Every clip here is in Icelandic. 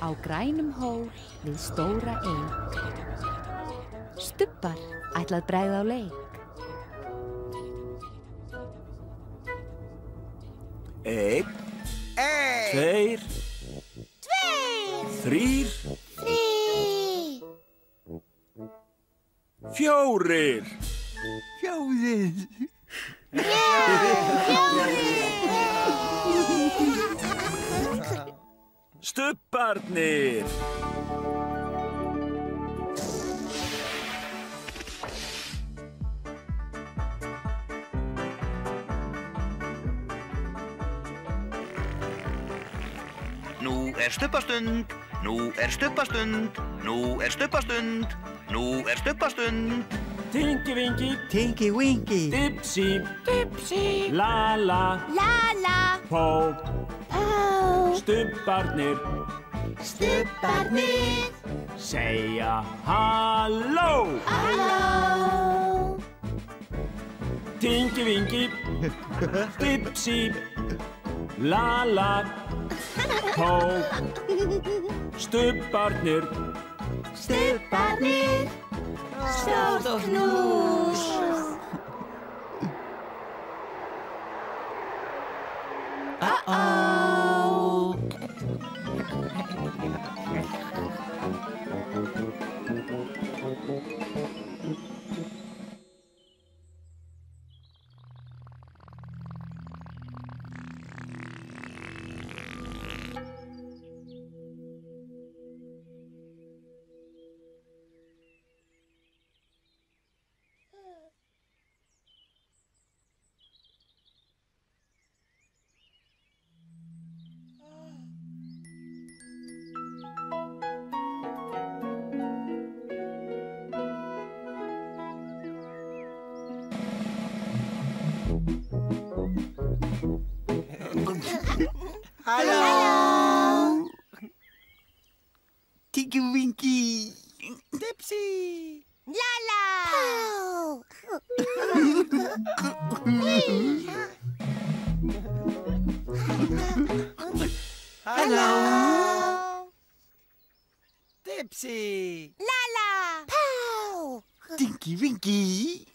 á grænum hól við stóra eik. Stubbar ætlað bregða á leik. 1, 2, 3, 4. Stubbarnir. Nú er stubbastund, nú er stubbastund, nú er stubbastund, nú er stubbastund. Tinky Winky, Tinky Winky, Dipsy, Dipsy, Lala, Lala, Pó, Pó, Stubbarnir, Stubbarnir, segja halló. halló. Tinky Winky, Dipsy, Lala, Pó, Stubbarnir, Stubbarnir, stórt knús. Hello. Tinky Winky, Dipsy. Lala. Hello. Dipsy. Lala. Tinky Winky.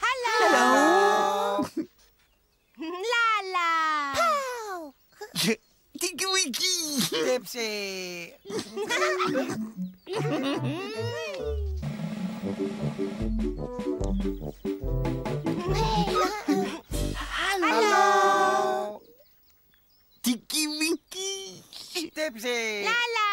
Hello. Lala. Tinky Winky. Dipsy. Hello. Tinky Winky. Dipsy. Lala.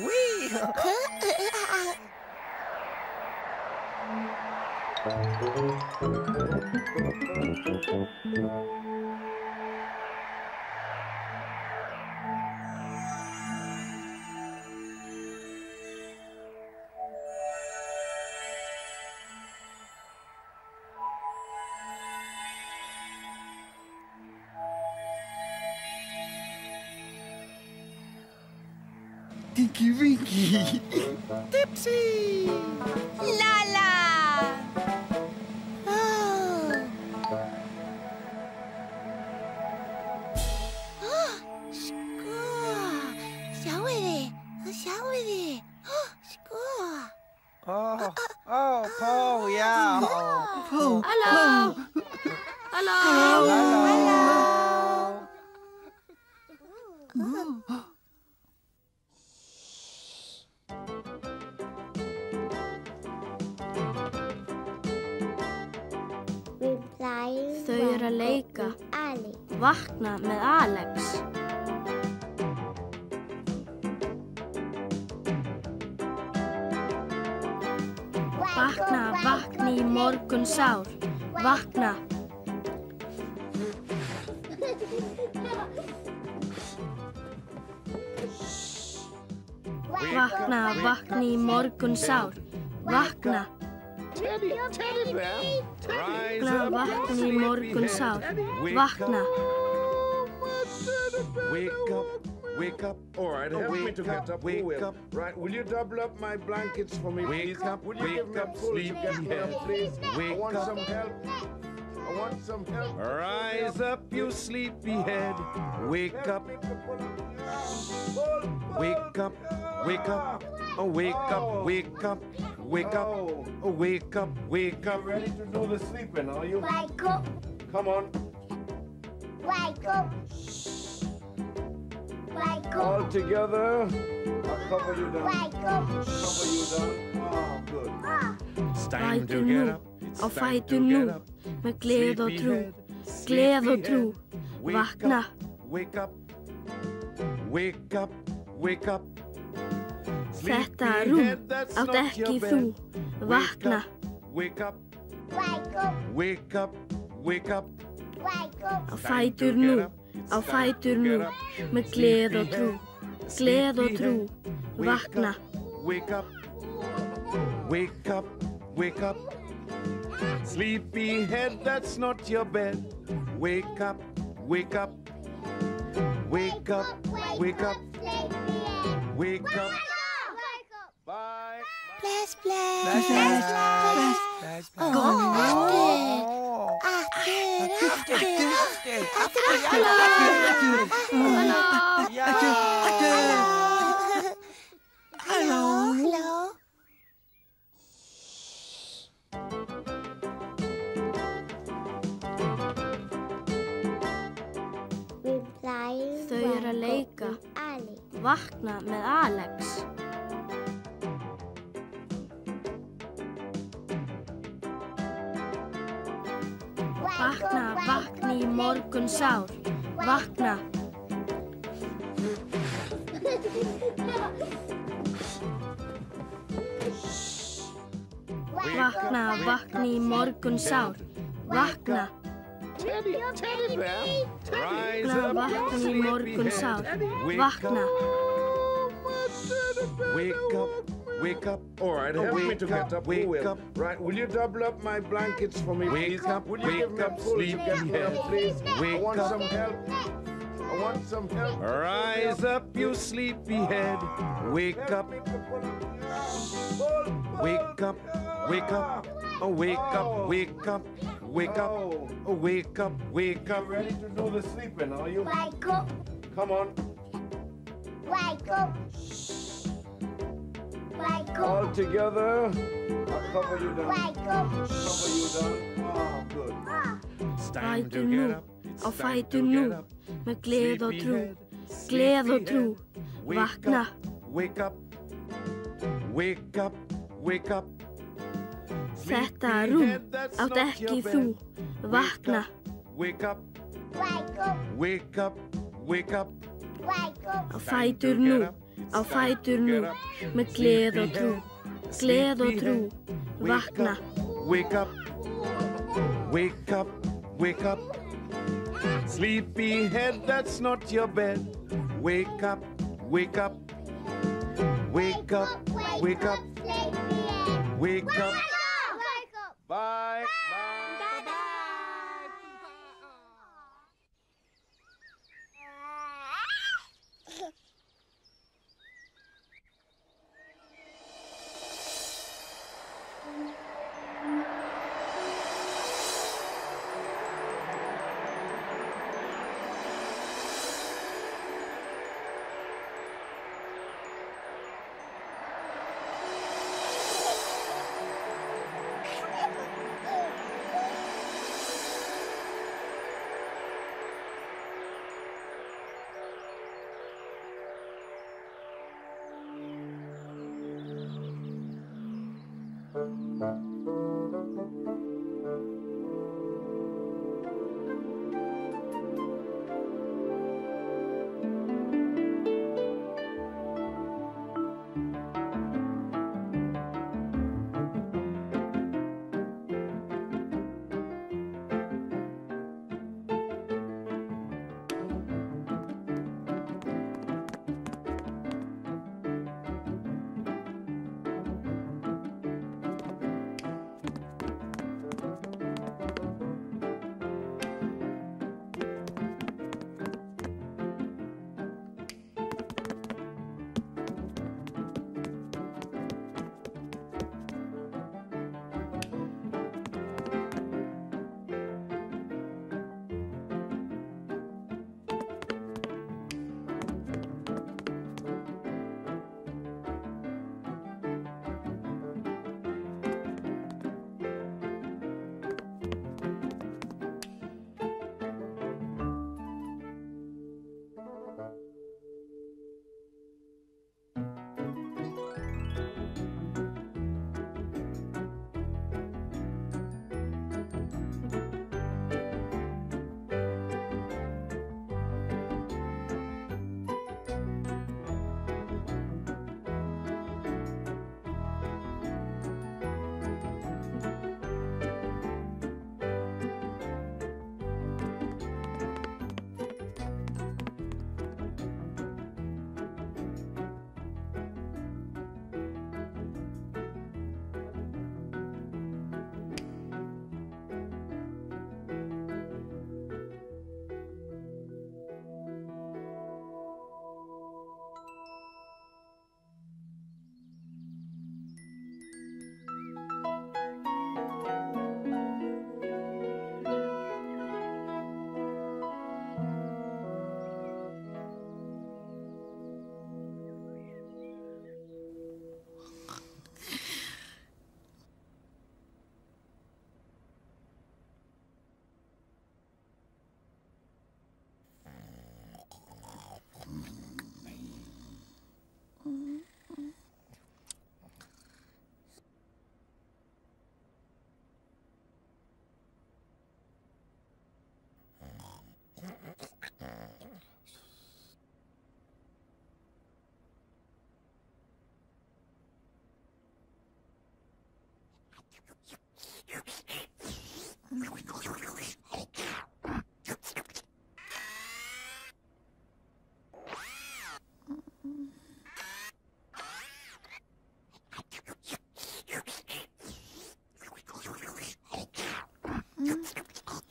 Wee. Tinky Winky. Dipsy. Lala. Oh, Paul, yeah. Oh, Hello. Hello. Hello. Þau eru að leika. Vakna með Alex. Vakna, vakni í morgun sár. Vakna. Vakna, vakni í morgun sár. Vakna. Teddy bear, rise Vakna, up, vakni í morgun sár. Vakna. Wake up. All right, help me to get up. Wake up. Right, will you double up my blankets for me, please? Wake up, will you give me a pull to get me up, please? I want some help. I want some help. Rise up, you sleepyhead. Wake up. Wake up. Wake up. Oh, wake up, wake up, wake up, oh, wake up, wake up. Ready to do the sleeping, are you? Wake up. Come on. Wake up. Wake up. All together. I'll cover you down. Wake up. Cover you down. Oh, good. It's time to Fætur get nú, up. It's á time fætur to nú, get up. með gleð og trú, Sleepyhead, gleð og trú, Wake vakna. up, wake up, wake up, wake up. Þetta rúm átt ekki þú, vakna. Wake up, Wake up. wake up, wake up. Wake up. Á fætur nú, á fætur nú, með gleð og trú, gleð og trú, vakna. Wake up, wake up, wake up. Sleepyhead, that's not your bed. Wake up, wake up, wake up, wake up, wake up. Bye. Bless, Bless, bless. bless. Hello. Þau eru að leika. Vakna með Alex. Vakna, vakni í morgun sár. Vakna. Vakna, vakni í morgun sár. Vakna. Teddy bear, rise Vakna, up, vakni í morgun sár. Vakna. Wake up, wake up. All right, help me to get up. Wake up. Right, will you double up my blankets for me, please? Wake up, will you give me a pull to get me up, please? I want some help. I want some help. Rise up, you sleepyhead. Wake up. Wake up, wake up. Oh, wake up, wake up, wake up. Oh, wake up, wake up. Ready to do the sleeping, are you? Wake up. Come on. Wake up. Wake All up. together. I'll cover you down. Wake up. Cover you down. Oh, good. It's time Fætur to nú, get up. It's á time fætur to nú, get up. með gleð og trú, Sleepyhead, gleð og trú, Wake vakna. up, wake up, wake up, wake up. Þetta rúm Sleepyhead, that's átt not ekki your þú, bed. vakna. Wake up, Wake up. wake up, wake up. Wake up. Á fætur nú, á fætur nú, með gleð og trú, gleð og trú, vakna. Wake up, wake up, wake up. Sleepyhead, that's not your bed. Wake up, wake up, wake up, wake up, wake up. Bye.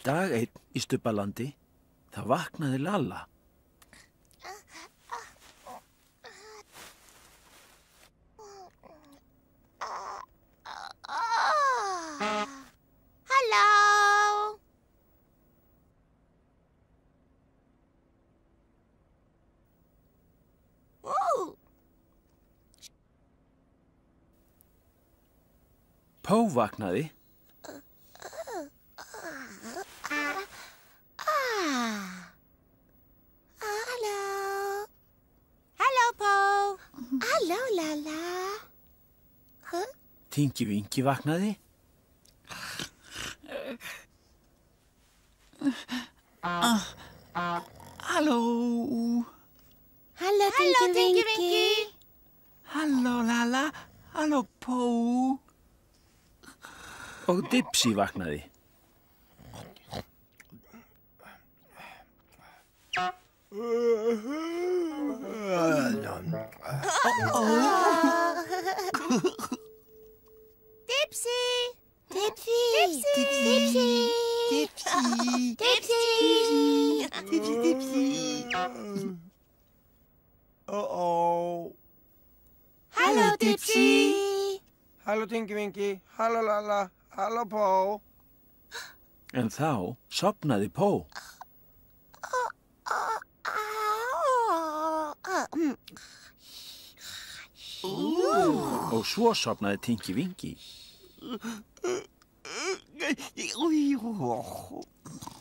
dag einn í Stubbalandi, það vaknaði Lalla. Halló. Pó vaknaði. Halló, Lalla. Tingi Vingi vaknaði. Halló. Halló, Tingi Vingi. Halló, Lalla. Halló, Pó. Og Dipsy vaknaði. Dipsy. Dipsy. Dipsy. Dipsy. Dipsy. Dipsy. Uh-oh. Halló, Dipsy. Halló, Tingi Vingi. Halló, Lalla. Halló, Pó. En þá sofnaði Pó. Og svo sofnaði Tingi Vingi.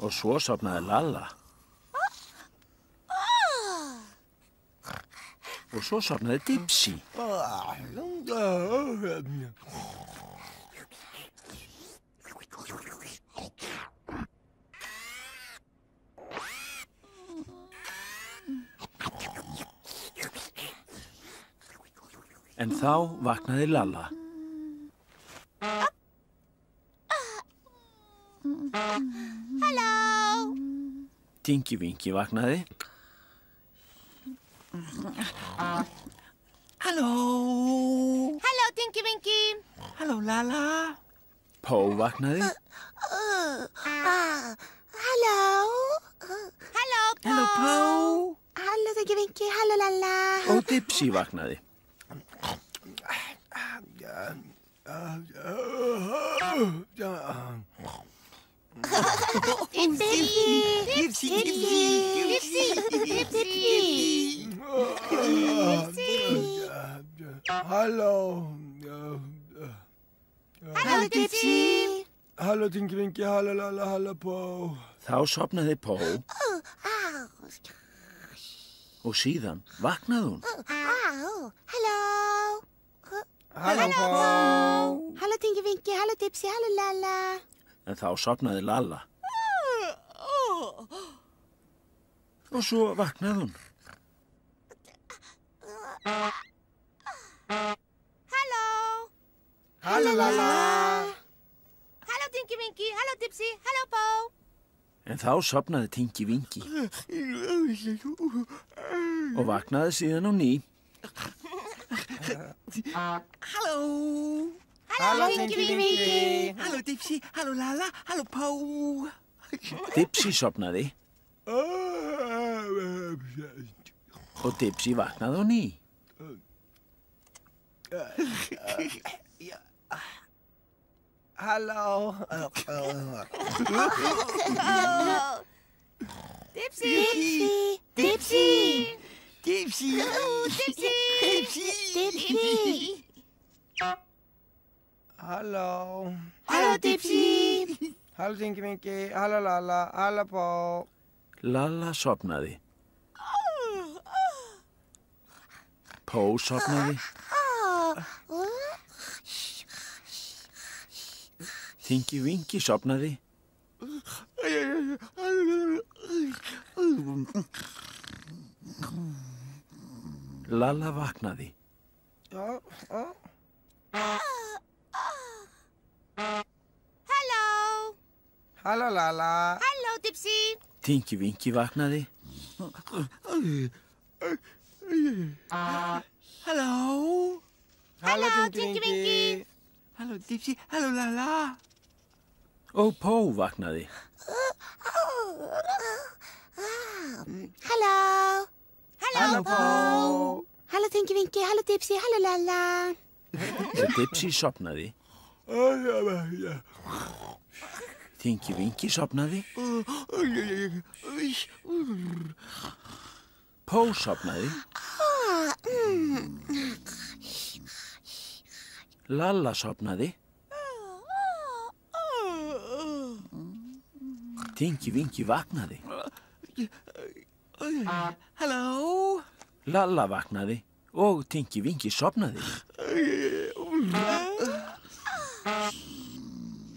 Og svo sofnaði Lalla. Og svo sofnaði Dipsy. En þá vaknaði Lalla. Halló. Tingi Vingi vaknaði. Halló. Halló, Tingi Vingi. Halló, Lalla. Pó vaknaði. Halló. Halló, Pó. Halló, Pó. Halló, Tingi Vingi. Halló, Lalla. Og Dipsy vaknaði. Halló. Halló, Dipsy. Halló, Tingi Vingi. Halló, Lalla. Halló, Pó. Þá sofnaði Pó og síðan vaknaði hún. Halló. Halló, Pó. Halló, Tingi Vingi. Halló, Dipsy. Halló, Lalla. En þá sofnaði Lalla. Og svo vaknaði hún. Halló. Halló, Lalla. Halló, Tingi Vingi. Halló, Dipsy. Halló, Pó. En þá sofnaði Tingi Vingi. Og vaknaði síðan á ný. Halló. Halló, Tingi Vingi. Halló, Dipsy. Halló, Lalla. Halló, Pó. Dipsy sofnaði og Dipsy vaknaði á ný. Halló. Dipsy. Dipsy. Dipsy. Dipsy. Dipsy. Halló. Halló, Dipsy. Halló, Tingi Vingi. Halló, Lalla. Halló, Pó. Lalla sofnaði. Pó sofnaði. Tingi Vingi sofnaði. Lalla vaknaði. Halló. Halló, Lalla. Halló, Dipsy. Tingi Vingi vaknaði. Halló. Halló, Tingi Tingi Vingi. Vingi. Halló, Dipsy. Halló, Lalla. Og Pó vaknaði. Halló. Halló, Pó. Halló, Tinky Winky, halló, Dipsy, halló, Lalla. Og Dipsy sopnaði. Tinky Winky sopnaði. Pó sopnaði. Lalla sopnaði. Tinky Winky vaknaði. Halló. Lalla vaknaði og Tinky Winky sopnaði.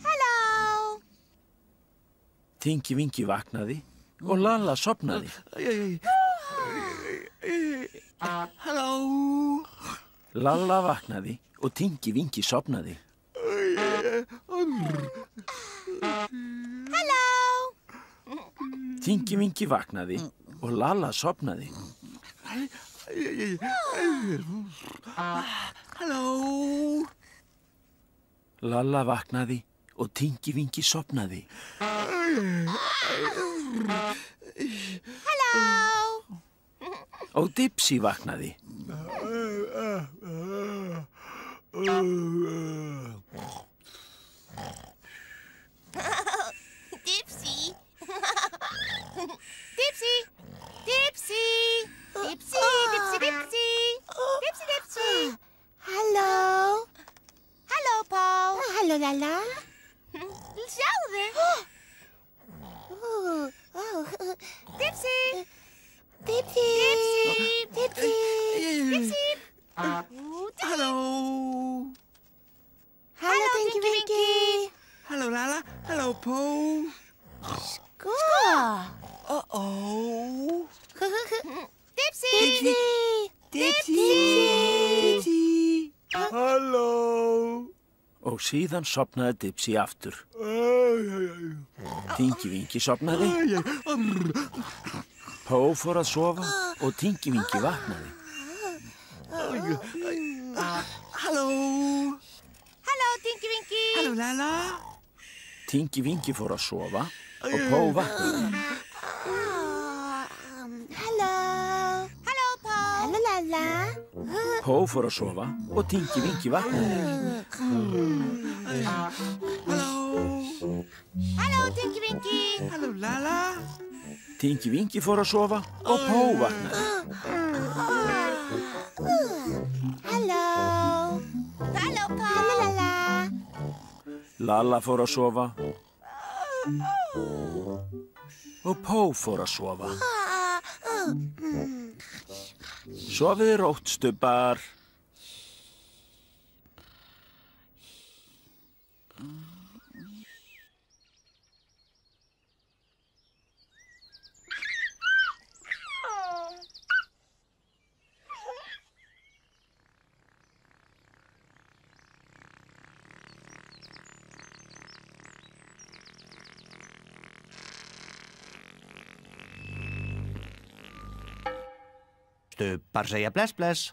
Halló. Tinky Winky vaknaði og Lalla sopnaði. Halló. Lalla vaknaði og Tinky Winky sopnaði. Halló. Tinky Winky vaknaði og Lalla sopnaði. Halló. Lalla vaknaði og Tinky Winky sopnaði. Halló. Og Dipsy vaknaði. Dipsy. Dipsy. Dipsy. Dipsy, Dipsy, Dipsy. Dipsy, Dipsy. Halló. Halló, Pó. Halló, Lalla. Sjáðu. Dipsy. Dipsy. Dipsy. Dipsy. Halló. Halló, Tinky Winky. Halló, Lalla. Halló, Pó. Sko. Uh-oh. Dipsy. Dipsy. Dipsy. Halló. Og síðan sopnaði Dipsy aftur. Tinky Winky sopnaði. Pó fór að sofa og Tinky Winky vaknaði. Halló. Halló, Tinky Winky. Halló, Lalla. Tinky Winky fór að sofa og Pó vaknaði. Halló. Halló, Pó. Halló, Lalla. Pó fór að sofa og Tinky Winky vaknaði. Halló. Halló, Tinky Winky. Halló, Lalla. Tinky Winky fór að sofa og Pó vaknaði. Halló. Halló, Pó. Halló, Lalla. Lalla fór að sofa og Pó fór að sofa. Sofiði rótt, stubbar. Stubbar segja bless bless.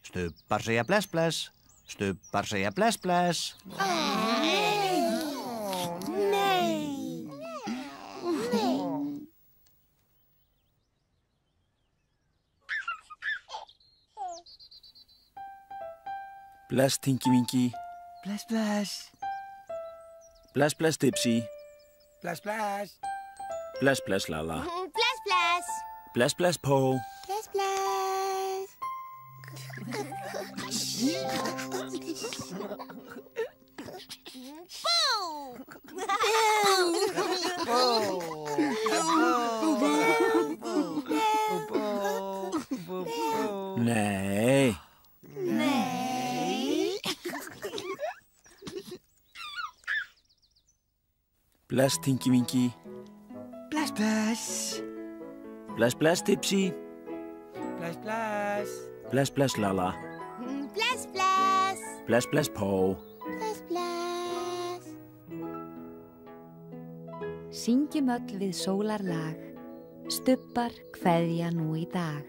Stubbar segja bless bless. Stubbar segja bless bless. Bless, Tinky Winky. Bless, bless. Bless, bless, Dipsy. Bless, bless. Bless, bless, Lalla. Bless, bless. Bless, bless, Pó. Bless, bless. Nei. Bless, Tinky Winky. Bless, bless. Bless, bless, Dipsy. Bless, bless. Bless, bless, Lalla. Bless, bless. Bless, bless, Pó. Bless, bless. Syngjum öll við sólarlag, stubbar kveðja nú í dag.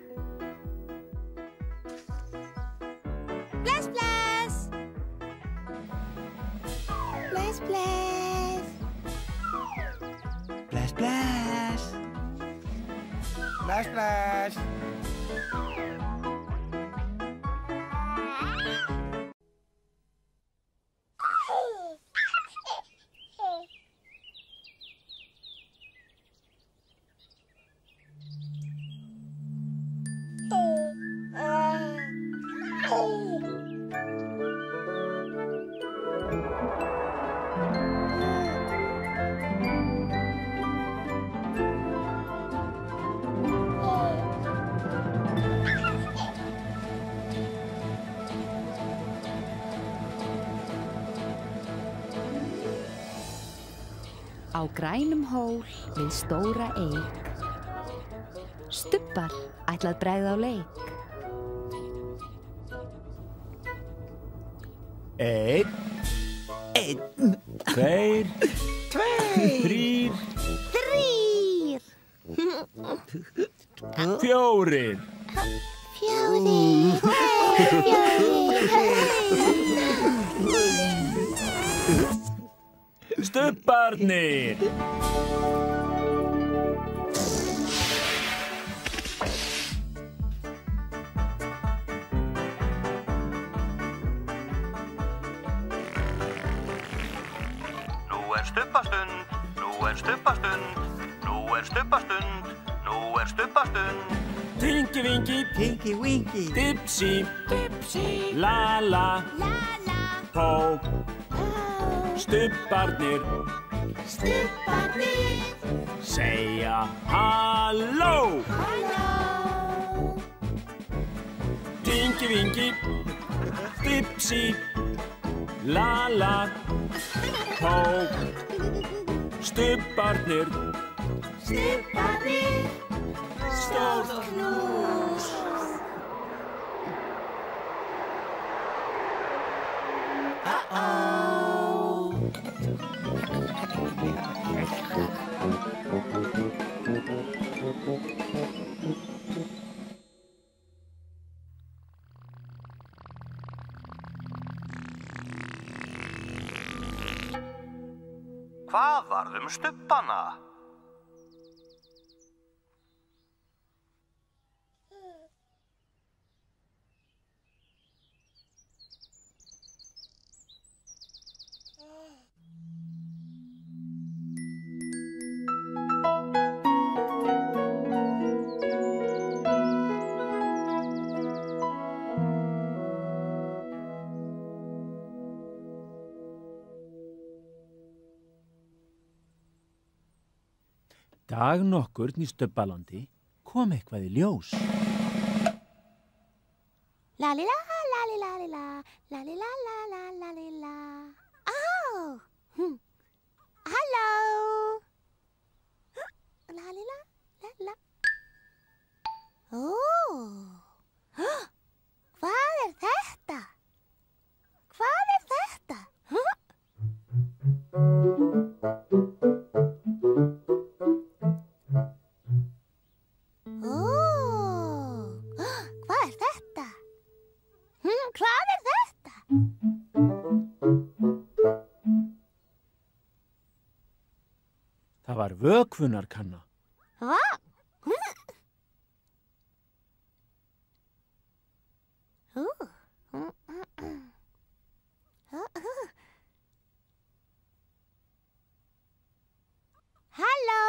Bless, bless. Bless, bless. Bless, bless. Bless, bless. Á grænum hól við stóra eik. Stubbar ætla að bregða á leik. Einn. Einn. Tveir. Tveir. Þrír. Fjórir. Fjórir. Stubbarnir. Nú er stubbastund, nú er stubbastund, nú er stubbastund, nú er stubbastund. Tinky Winky. Tinky Winky. Dipsy. Dipsy. Lala. Lala. Pó. Pó. Stubbarnir. Stubbarnir. Segja halló. Halló. Tinky Winky. Dipsy. Lala. Pó. Stubbarnir. Stubbarnir. Stórt knús. Hvað varð stubbana? Dag nokkurn í Stubbalandi kom eitthvað í ljós. Lalila, lalila, lalila, lalila, lalila, lalila. Á! Halló! Lalila, lalila. Ó! Hvað er þetta? Hvað er þetta? Hvað er þetta? Hvað er þetta? Það var vökvunarkanna. Hvað? Halló!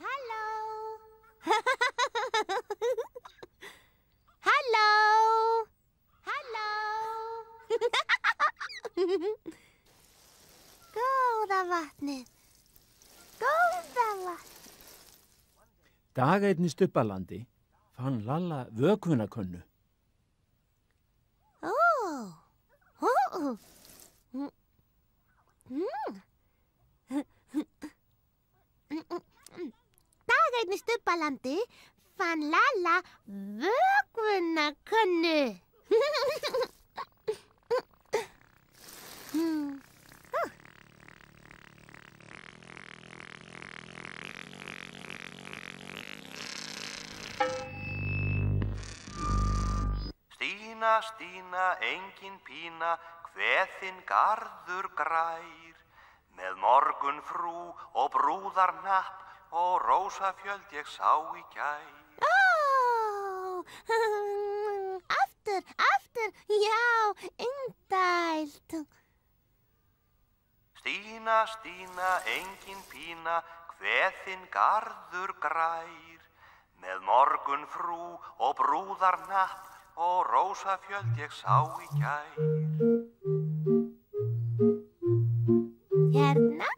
Halló! Halló! Halló! Góða vatnið. Góða vatnið. Dag einn í Stubbalandi fann Lalla vökvunarkönnu. Dag einn í Stubbalandi fann Lalla vökvunarkönnu. Stína, Stína, engin pína, hve þinn garður grær. Með morgunfrú og brúðarnapp og rósafjöld ég sá í gær. Aftur, já, indælt. Stína, Stína, engin pína, hve þinn garður grær, með morgunfrú og brúðarnapp og rósafjöld ég sá í gær. Hérna?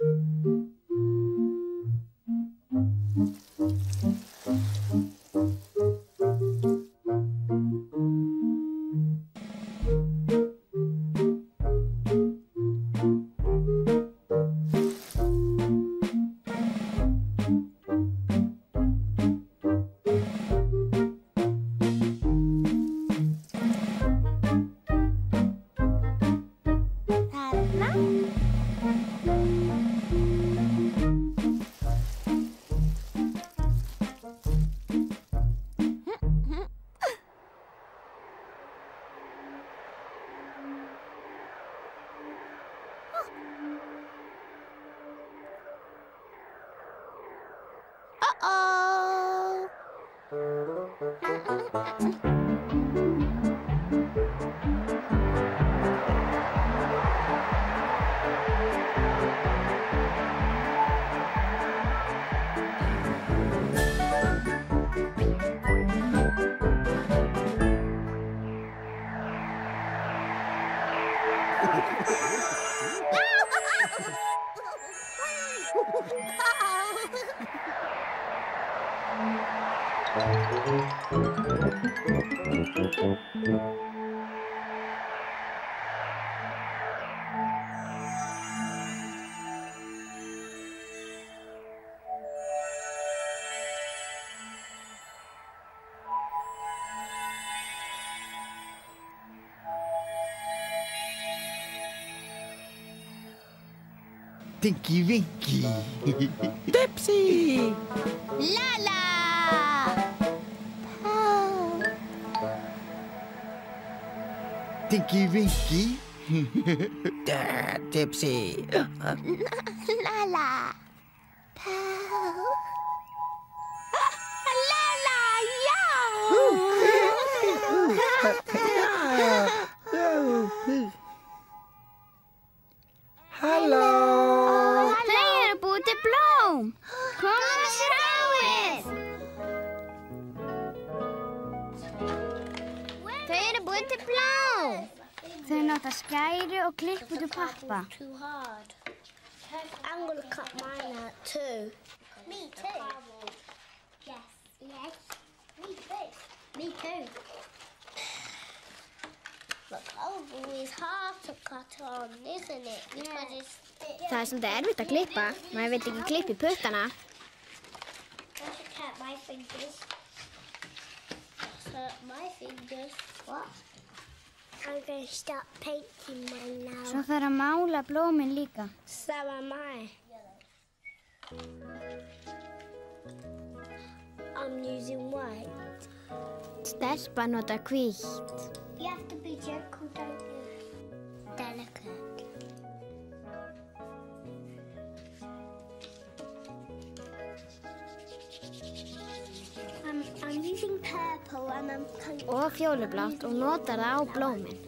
Tinky Winky. Tipsy! Lala! Tinky Winky. Tipsy. Lala! Lala, ja! Halló! Þau eru búið til blóm. Komum og sjáið. Þau eru búið til blóm. Þau nota skæri og klipp út úr pappa. Too hard. I'm gonna cut mine out too. Me too. Yes. Yes. Me too. Me too. Look, oval is hard to cut on, isn't it? Because it's... Það er svolítið erfitt að klippa. Maður veit ekki klippa í puttana. I should cut my fingers. So my fingers. What? I'm going to start painting mine now. Svo þarf að mála blómin líka. So am I. I'm using white. Stelpa nota hvítt. You have to be gentle, don't you? Delicate. I'm using purple and I'm coloring. Og fjólublátt og notar það á blómin.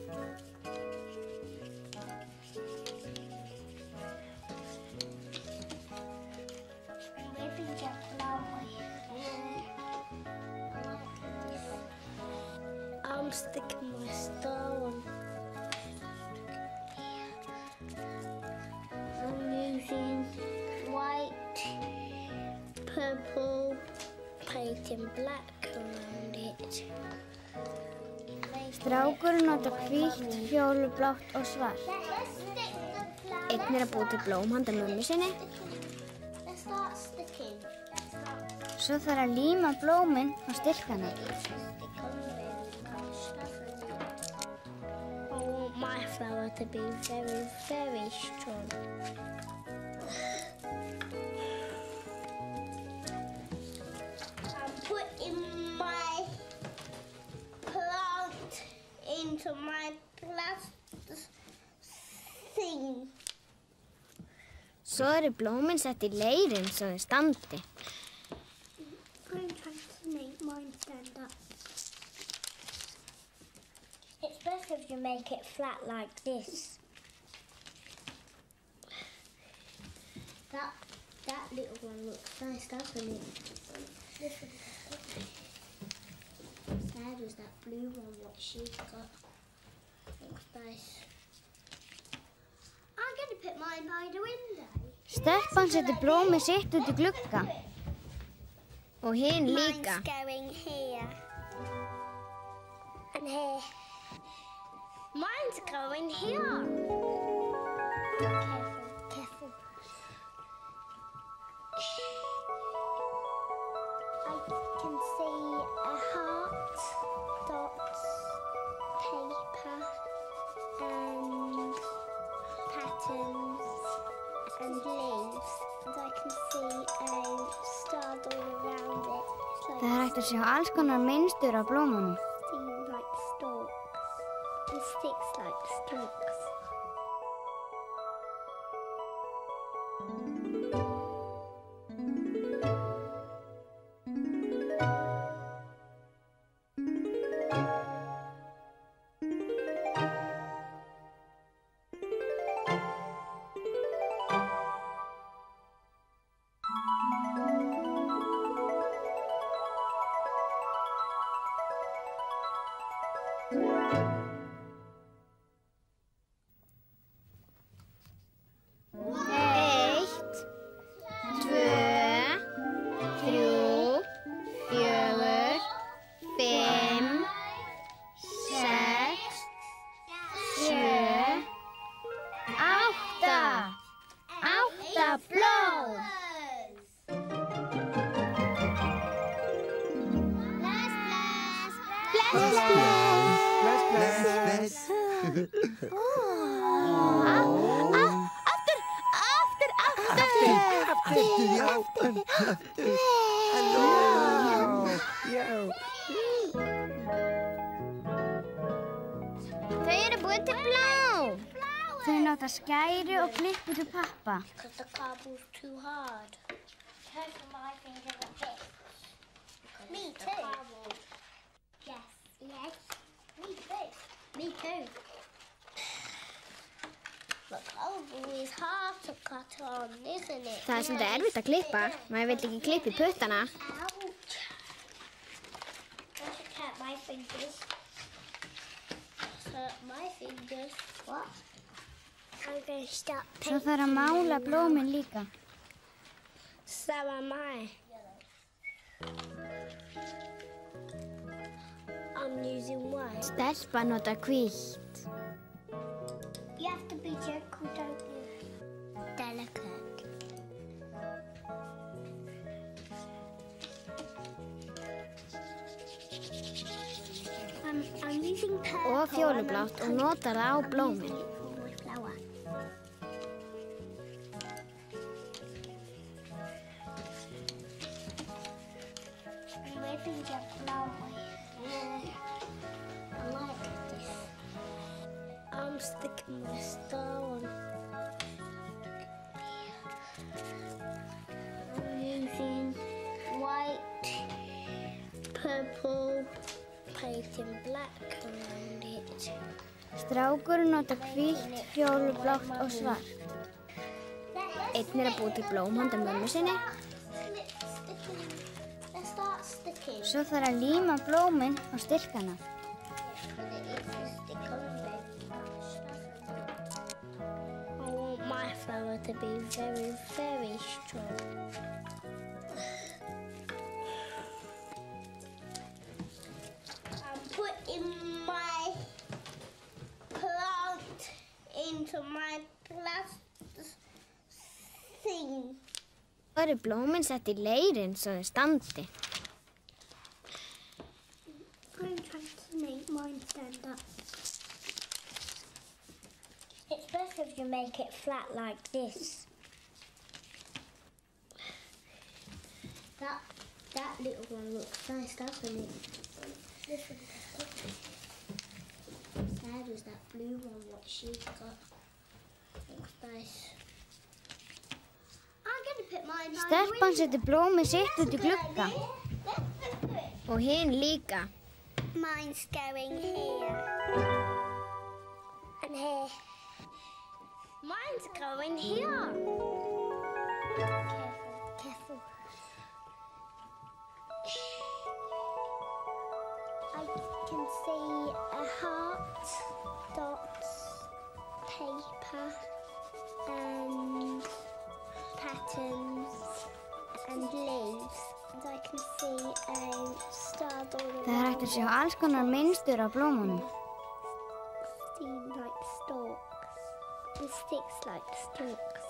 I'm sticking my star on. I'm using white, purple, painting black around it. Strákurinn notar hvítt, fjólublátt og svart. Einn er að búa til blóm handa mömmu sinni. Let's start sticking. Svo þarf að líma blómin á stilkana. I want my flower to be very, very strong. I'm putting my plant into my glass thing. Svo eru blómin sett í leirinn svo þau standi. I'm trying to make mine stand up. It's best if you make it flat like this. That little one looks nice, doesn't it? Sad is that blue one, what she's got. Looks nice. I'm going to put mine by the window. Stelpan setur blómið sitt út í glugga. Og hinn líka. Mine's going here. And here. Mine's going here. Careful. I can see a heart, dots, paper, and patterns and leaves. And I can see a star all around it. Það hægt að sjá alls konar mynstur á blómunum. Seem like stalks and sticks like stalks. Þau eru búin til blóm. Þau nota skæri og klippu til pappa. Because the cardboard's too hard. Because my finger a bit. Me too. Yes. Me too. Me too. The cardboard is hard to cut on, isn't it? Það svolítið erfitt að klippa. Maður vill ekki klippa í puttana. Ouch. I should cut my fingers. Hurt my fingers. What? I'm going to start Svo þarf að mála blómin líka. So am I. I'm using white. Stelpa nota hvítt. You have to be gentle, don't you? Delicate. I'm using purple. Og fjólublátt og notar það á blómin. Maybe the flower. I like this. I'm sticking my star on. I'm using white, purple, painting black around it. Strákurinn nota hvítt, fjólublátt og svart. Einn er að búa til blóm handa mömmu sinni. Svo þarf að líma blómin á stilkana. I want my flower to be very, very strong. I'm putting my plant into my plastic thing. Svo eru blómin sett í leirinn svo þau standi. I'm trying to make mine stand up. It's best if you make it flat like this. That little one looks nice, doesn't it? Sad is that blue one, what she's got. Looks nice. Stelpan setur blómið sitt út í glugga. Og hin líka. Mine's going here. And here. Mine's going here. Careful. I can see a heart, dots, paper, and patterns, and leaves. And I can see a star all around. Það hægt að sjá alls konar mynstur á blómunum. Seem like stalks. The sticks like stalks.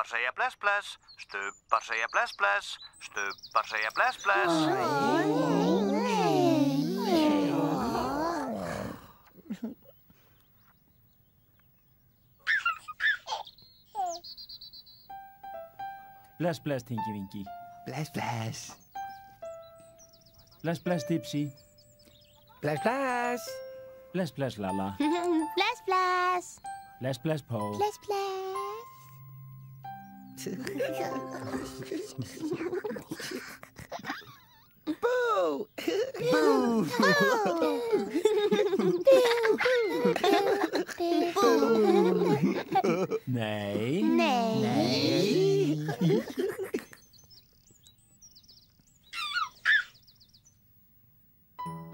segja bless bless, stubbar segja bless bless, stubbar segja bless bless. Bless, bless, Tinky Winky. Bless, bless. Bless, bless, Tipsy. Bless, bless. Bless, bless, Lala. Bless, bless. Bless, bless, Po. Bless, bless. Boo! Boo! Nee. Nee.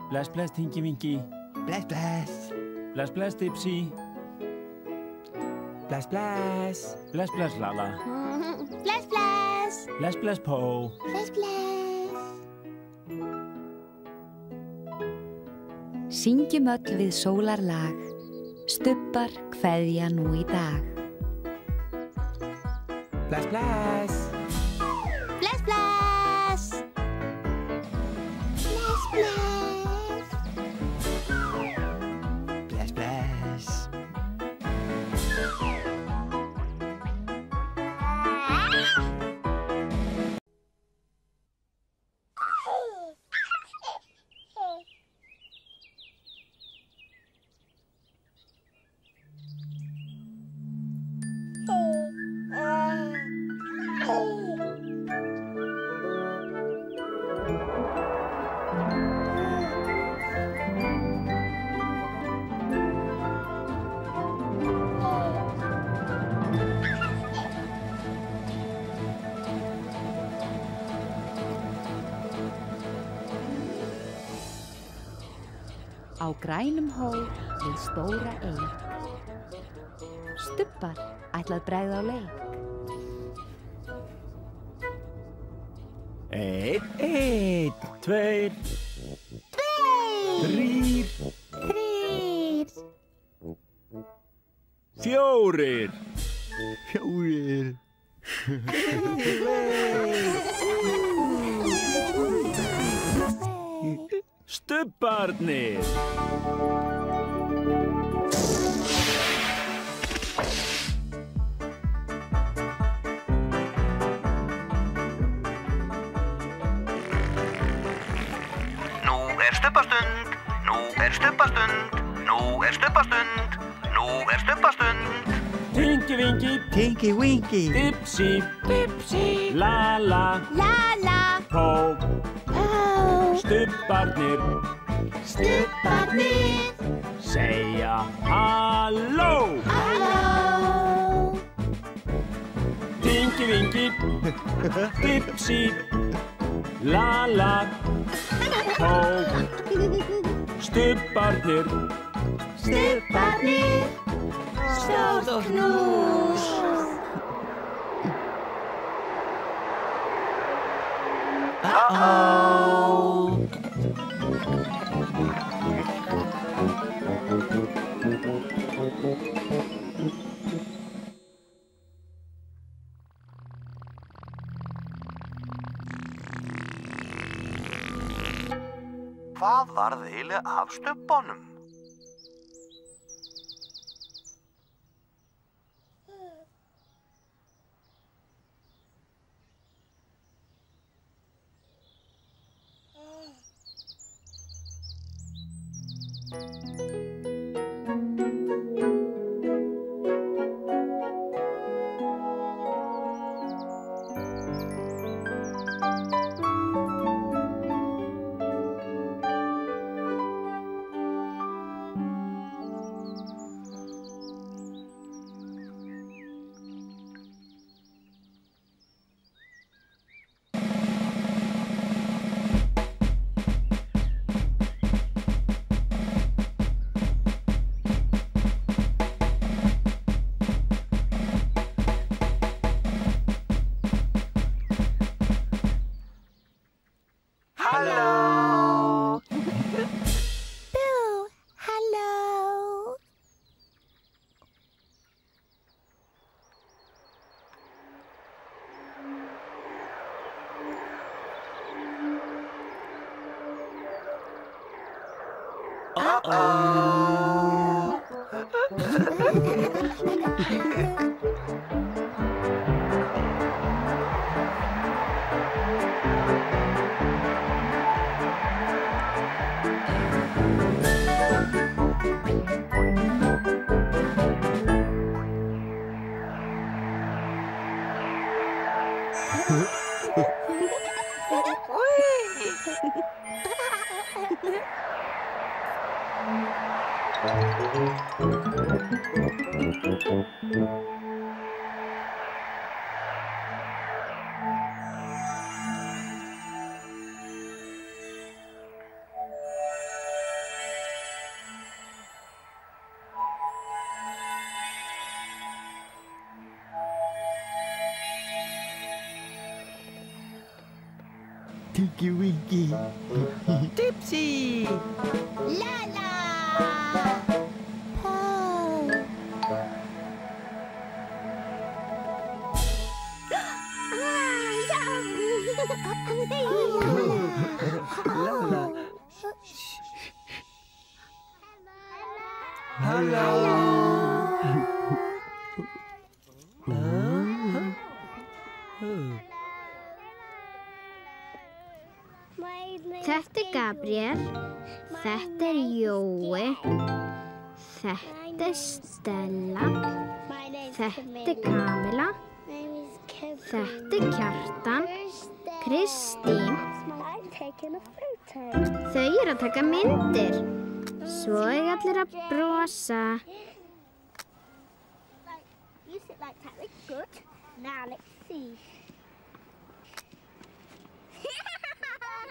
Bless, bless, Tinky Winky. Bless, bless. Bless, bless, Tipsy. Bless, bless. Bless, bless, Lala. Bless, bless. Bless, bless, Po. Bless, bless. Syngjum öll við sólarlag, stubbar kveðja nú í dag. Bless, bless. Bless, bless. Bless, bless. Bless, bless. Á grænum hól við stóra eik. Stubbar ætlað bregða á leik. Einn, tveir, þrír, fjórir. Fjórir. Stubbarnir. Nú er stubbastund, nú er stubbastund, nú er stubbastund, nú er stubbastund. Tinky Winky. Tinky Winky. Tipsy. Tipsy. Lala. Lala. Po. Po. Stubbarnir. Stubbarnir. Segja halló. Halló. Tinky Winky. Tipsy. Lala. Po. Stubbarnir. Stubbarnir. Stórt knús. Hvað varð eiginlega af stubbunum? Halló. Boo, halló. Tinky Winky. Tipsy! Lala! Paul. Lala. Hello. Þetta Gabriel, þetta Jói, þetta Stella, þetta Kamila, þetta Kjartan, Kristín. Þau að taka myndir. Svo allir að brosa. You sit like that, that's good. Now let's see.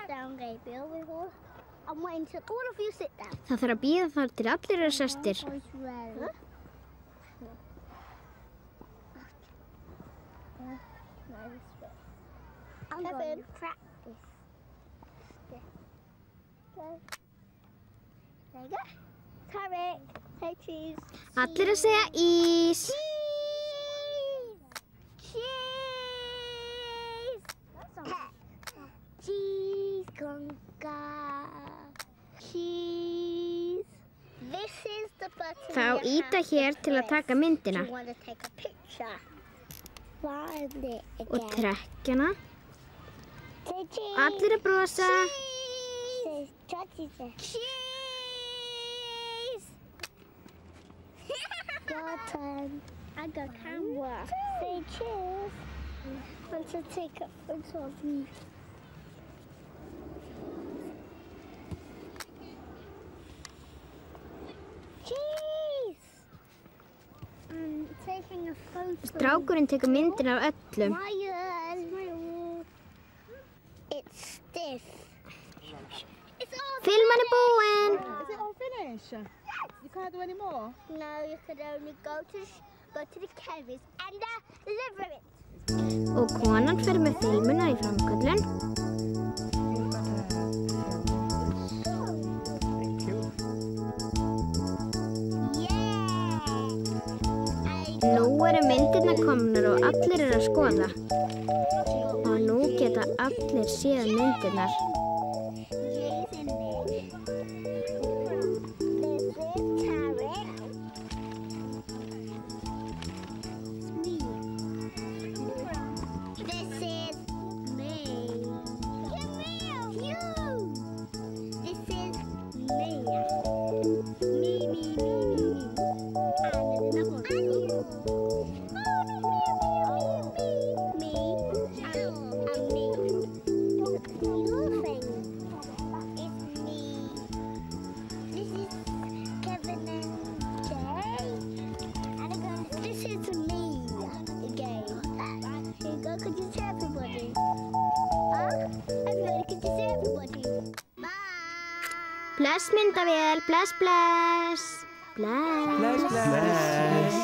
Down, Gabriel. I'm waiting till all of you sit down. Það þarf að bíða þar til allir eru sestir. I'm going to practice. There you go. Tarek, say cheese. Allir að segja ís. Cheese, conga, cheese. This is the button. Þá íta hér til að taka myndina. You want to take a picture. Find it again. Og trekkjana. Say cheese. Allir að brosa. Cheese. Cheese. Your turn. I got camera. Say cheese. I want to take a photo of you. Cheese! I'm taking a photo. Strákurinn tekur myndir af öllum. It's stiff. Filman búinn. Is it all finished? You can't do any more? No, you could only go to the chemist and deliver it. Og konan fer með filmuna í framköllun. Nú eru myndirnar komnar og allir eru að skoða. Og nú geta allir séð myndirnar. Bless myndavél, bless, bless. Bless. Bless, bless.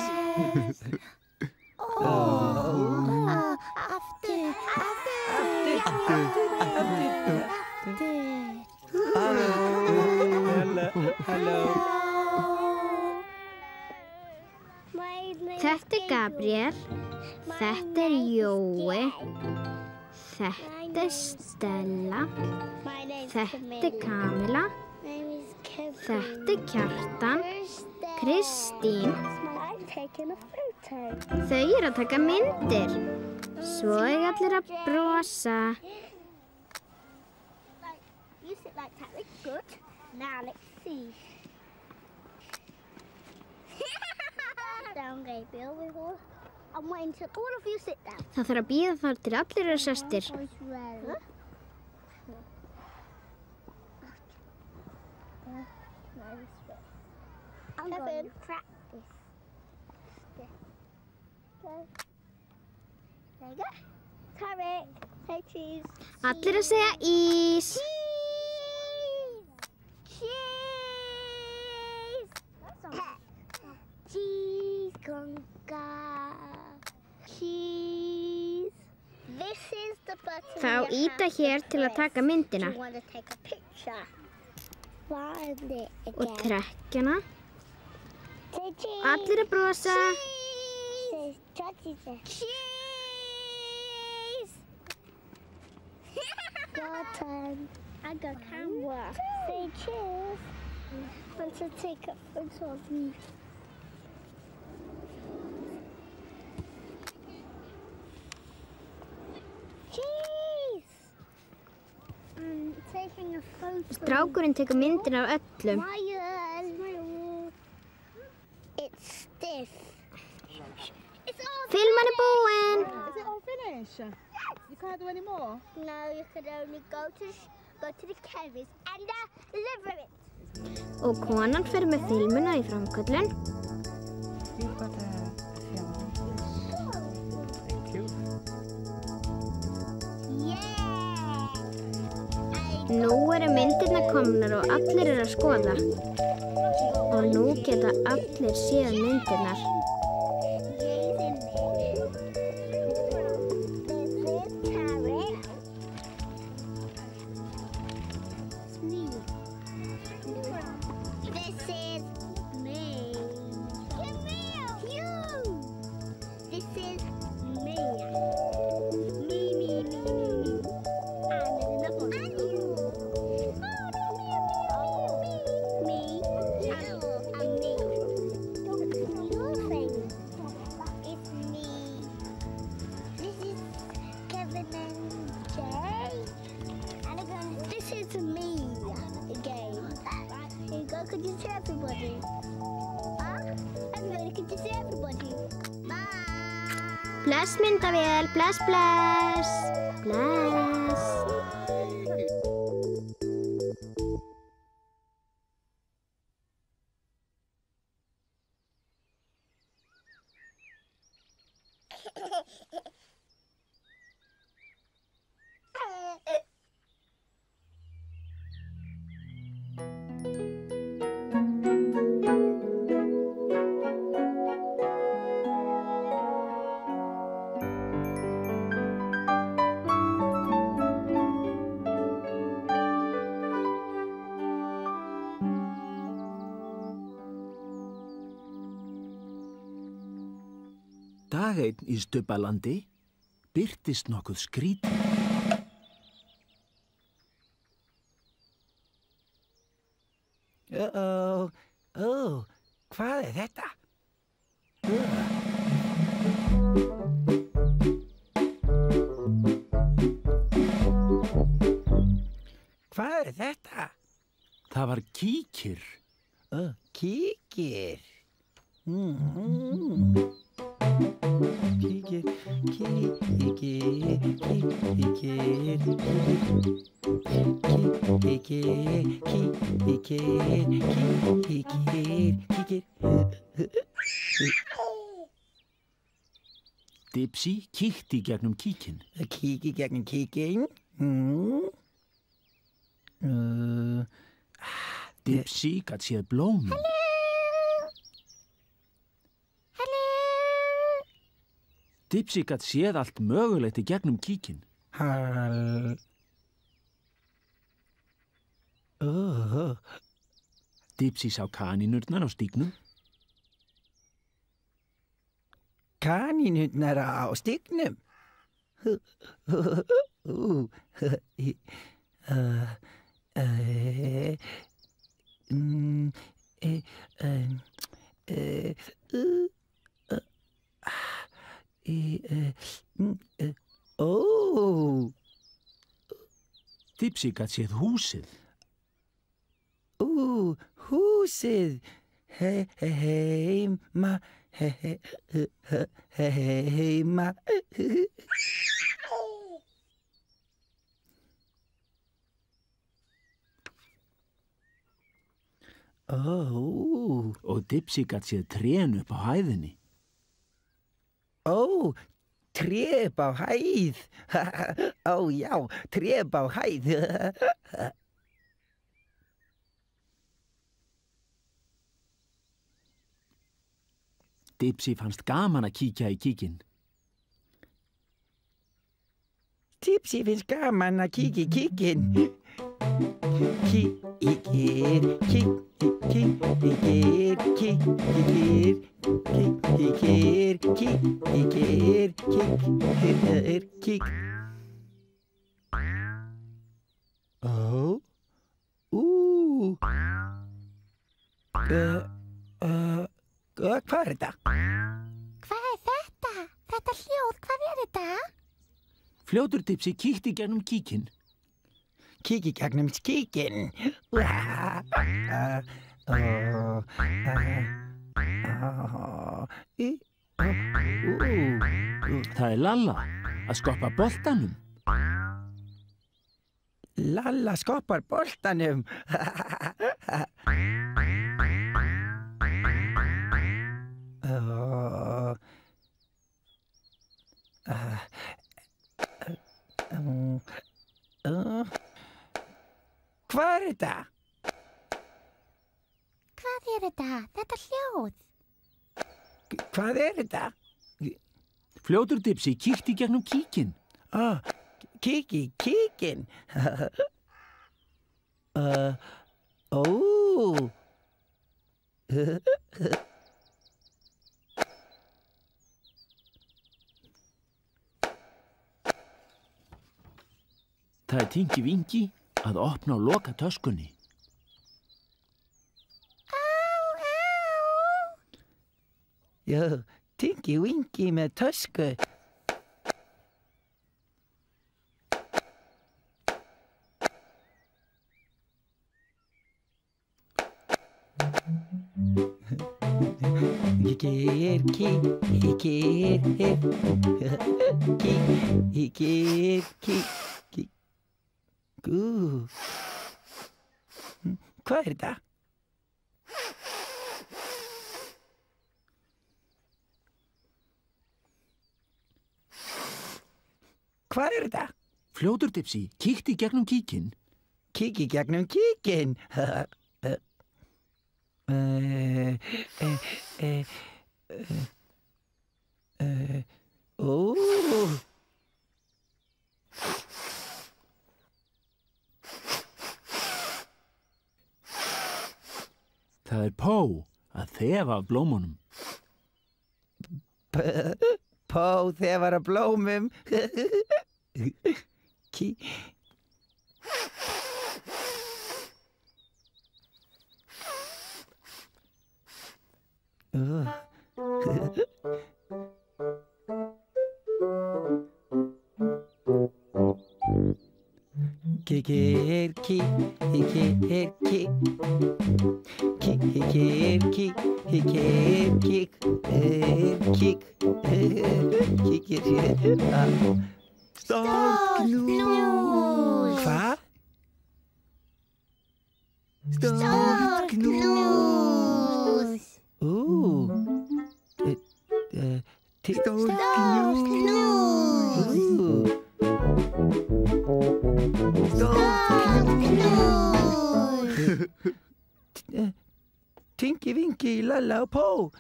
Hello. Þetta Gabriel, þetta Jói, þetta Stella, þetta Kamila, Þetta Kjartan, Kristín. Þau að taka myndir. Svo allir að brosa. You sit like that, it's good. Now let's see. Down, Gabriel, I'm waiting till all of you sit down. Það þarf að bíða þar til allir eru sestir. I'm going to practice. There you go. Tarek, say cheese. Allir að segja ís. Cheese! Cheese conga. Cheese. This is the button. Þá íta hér til að taka myndina. You want to take a picture. Find it again. Og trekkjana. Say cheese. Allir að brosa. Cheese. Cheese. Your turn. I got camera. Say cheese. Want to take a photo of me. Cheese. I'm taking a photo. Strákurinn tekur myndina af öllum. It's stiff. Filman búinn. Is it all finished? Yes. You can't do any more? No, you could only go to the chemist and deliver it. Og konan fer með filmuna í framköllun. Nú eru myndirnar komnar og allir eru að skoða. Og nú geta allir séð myndirnar. Could you see everybody? Everybody, could you see everybody? Bye! Bless myndavél, bless, bless, bless. Dag einn í Stubbalandi birtist nokkuð skrítið. Hvað þetta? Hvað þetta? Það var kíkir. Kíkir. Kíkir, Dipsy kíkti í gegnum kíkinn. Kíkir gegnum kíkinn. Dipsy gat séð blómin. Dipsy gat séð allt mögulegt í gegnum kíkinn. Dipsy sá kanínurnar á stígnum. Kanínurnar á stígnum? Dipsy gat séð húsið. Húsið. Heima. Heima. Og Dipsy gat séð trén upp á hæðinni. Tré upp á hæð. Já, tré upp á hæð. Dipsy fannst gaman að kíkja í kíkinn. Dipsy finnst gaman að kíkja í kíkinn. Hvað er þetta? Hvað er þetta? Þetta hljóð, hvað er þetta? Fljótur Dipsy kíkti gegnum kíkinn. Kíkti gegnum kíkinn. Það er Lalla að skoppa boltanum. Lalla skoppar boltanum. Hvað er þetta? Hvað er þetta? Þetta hljóð. Hvað er þetta? Fljótur Dipsy kíkti gegnum kíkinn. Kíkinn. Það er Tinky Winky að opna og loka töskunni. Já, Tinky Winky með tösku. Hvað er þetta? Hvað er þetta? Fljótur Dipsy kíkti gegnum kíkinn. Kíkti gegnum kíkinn. Það er Pó að þefa af blómunum. Pó þefar af blómum. Stórknús. Hvað? Stórknús. Tinky Winky, Lalla og Pó.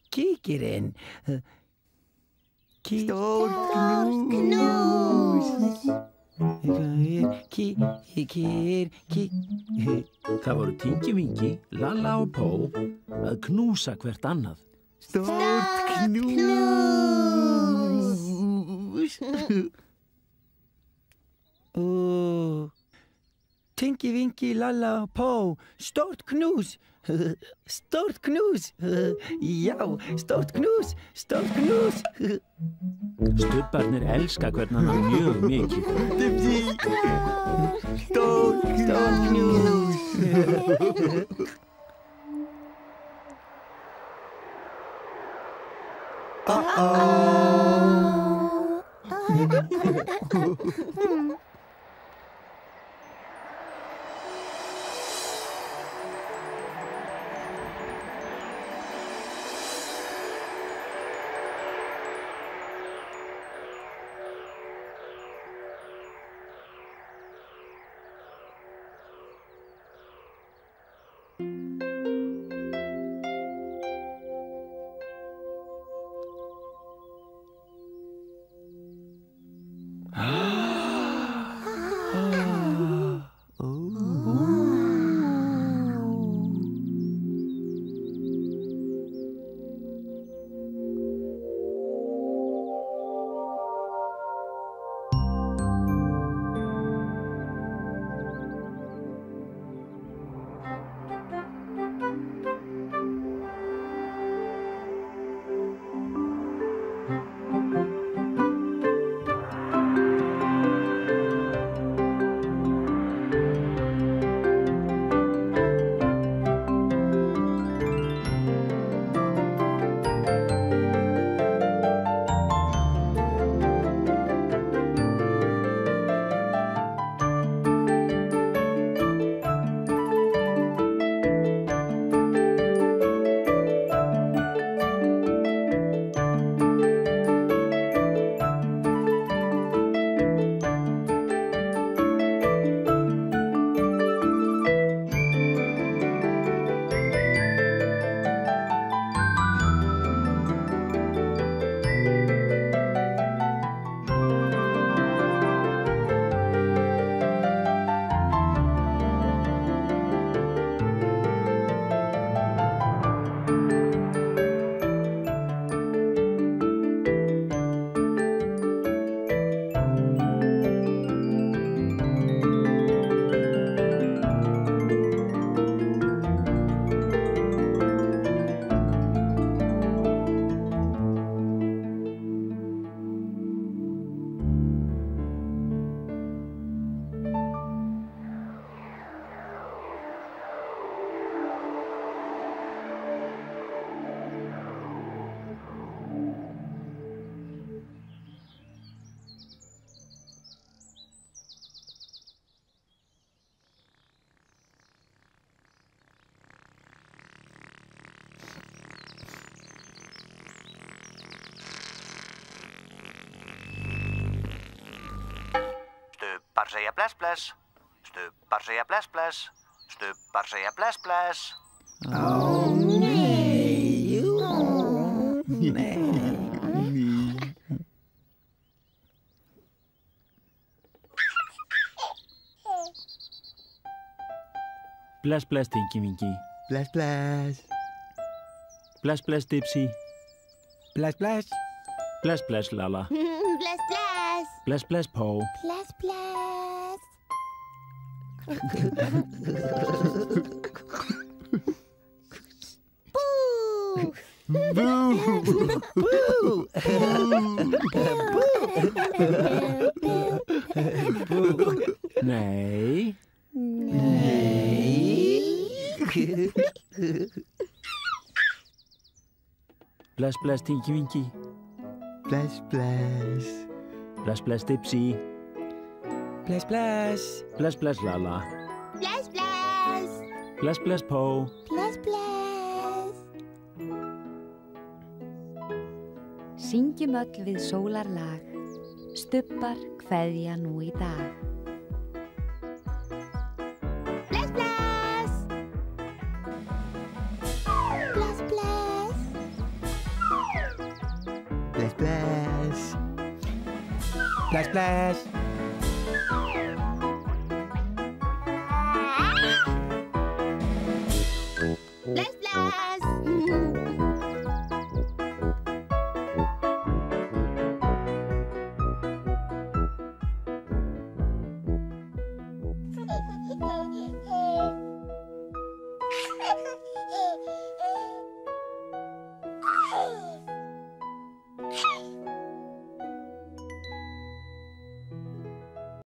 Kíkirinn. Stórknús. Það voru Tinky Winky, Lalla og Pó að knúsa hvert annað. Stórknús. Tinky Winky, Lalla og Pó, stórt knús. Stórt knús. Já, stórt knús, stórt knús. Stubbarnir elska hvern annan mjög mikið. Dipsy, stórt knús. Stubbar segja bless bless. Stubbar segja bless bless. Stubbar segja bless bless. Ó, nei. Nei. Bless, bless, Tinky Winky. Bless, bless. Bless, bless, Dipsy. Bless, bless. Bless, bless, Lalla. Bless, bless. Bless, bless, Po. Bless, bless. Boo! Boo! Boo! Nei. Bless, bless, Tinky Winky. Bless, bless. Bless, bless, Dipsy. Bless, bless. Bless, bless, Lalla. Bless, bless. Bless, bless, Po. Bless, bless. Syngjum öll við sólarlag, stubbar kveðja nú í dag. Bless, bless. Bless, bless. Bless, bless. Bless, bless. Bless, bless.